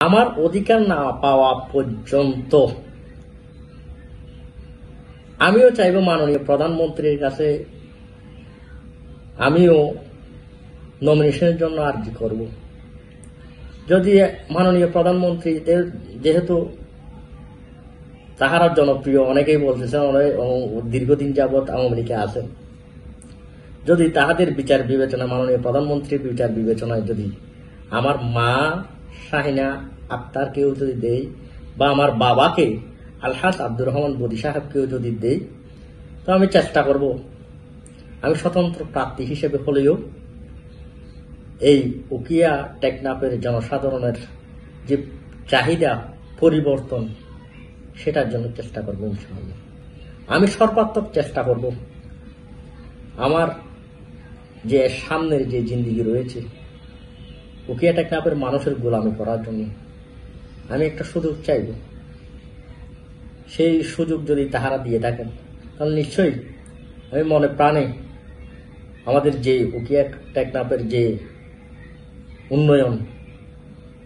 আমার অধিকার না পাওয়া পর্যন্ত আমিও চাইব মাননীয় প্রধানমন্ত্রীর কাছে আমিও নমিনেশনের জন্য আর্জি করব। যদি মাননীয় প্রধানমন্ত্রী যেহেতু তাহারা জনপ্রিয়, অনেকেই বলতেছেন দীর্ঘদিন যাবৎ আওয়ামী লীগে আছেন, যদি তাহাদের বিচার বিবেচনা মাননীয় প্রধানমন্ত্রীর বিচার বিবেচনায় যদি আমার মা শাহিনা আক্তারকেও যদি দেই বা আমার বাবাকে আলহাজ আব্দুর রহমান বদি সাহেবকেও যদি দেই, তো আমি চেষ্টা করব আমি স্বতন্ত্র প্রার্থী হিসেবে হলেও এই উকিয়া টেকনাফের জনসাধারণের যে চাহিদা পরিবর্তন সেটার জন্য চেষ্টা করব ইনশাআল্লাহ। আমি সর্বাত্মক চেষ্টা করব আমার যে সামনের যে জিন্দিগি রয়েছে উকিয়া টেকনাফের মানুষের গোলামি করার জন্য আমি একটা সুযোগ চাইব। সেই সুযোগ যদি তাহারা দিয়ে থাকেন তাহলে নিশ্চয়ই আমি মনে প্রাণে আমাদের যে উকিয়া টেকনাফের যে উন্নয়ন,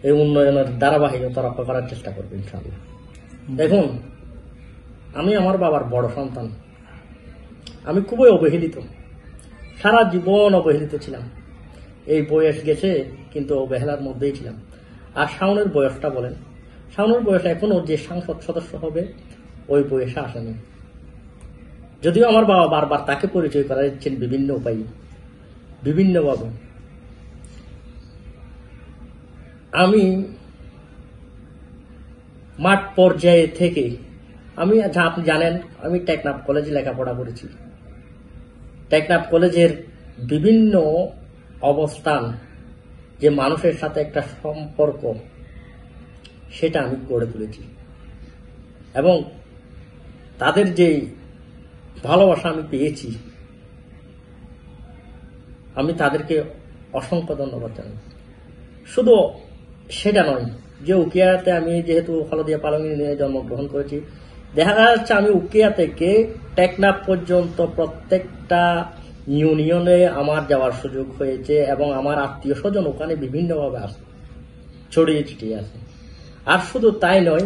এই উন্নয়নের ধারাবাহিকতা রক্ষা করার চেষ্টা করবো ইনশাআল্লাহ। দেখুন, আমি আমার বাবার বড় সন্তান, আমি খুবই অবহেলিত, সারা জীবন অবহেলিত ছিলাম। এই বয়স গেছে কিন্তু অবহেলার মধ্যেই ছিলাম। আর শাওনের বয়সটা বলেন, শাওনের বয়স এখনো যে সংসদ সদস্য হবে ওই বয়সে আসেনি। যদিও আমার বাবা বারবার তাকে পরিচয় করা দিচ্ছেন বিভিন্ন উপায়ে, বিভিন্নভাবে। আমি মাঠ পর্যায়ে থেকে আপনি জানেন আমি টেকনাফ কলেজে লেখাপড়া করেছি। টেকনাফ কলেজের বিভিন্ন অবস্থান, যে মানুষের সাথে একটা সম্পর্ক, সেটা আমি গড়ে তুলেছি এবং তাদের যে ভালোবাসা আমি পেয়েছি, আমি তাদেরকে অসংখ্য ধন্যবাদ জানাই। শুধু সেটা নয় যে উকিয়াতে আমি যেহেতু হলদিয়া পালং ইউনিয়নে জন্মগ্রহণ করেছি, দেখা যাচ্ছে আমি উকিয়া থেকে টেকনাফ পর্যন্ত প্রত্যেকটা ইউনিয়নে আমার যাওয়ার সুযোগ হয়েছে এবং আমার আত্মীয় স্বজন ওখানে বিভিন্নভাবে আছে, ছড়িয়ে ছিটিয়ে আছে। আর শুধু তাই নয়,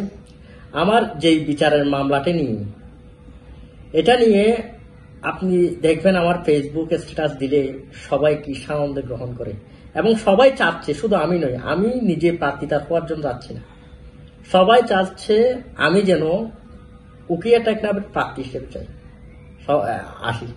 আমার যেই বিচারের মামলাটি নিয়ে, এটা নিয়ে আপনি দেখবেন আমার ফেসবুকে স্ট্যাটাস দিলে সবাই কি সানন্দে গ্রহণ করে এবং সবাই চাচ্ছে, শুধু আমি নই, আমি নিজে প্রার্থিতা হওয়ার জন্য যাচ্ছি না, সবাই চাচ্ছে আমি যেন উকিয়া টেকনাফের প্রার্থী হিসেবে আসি।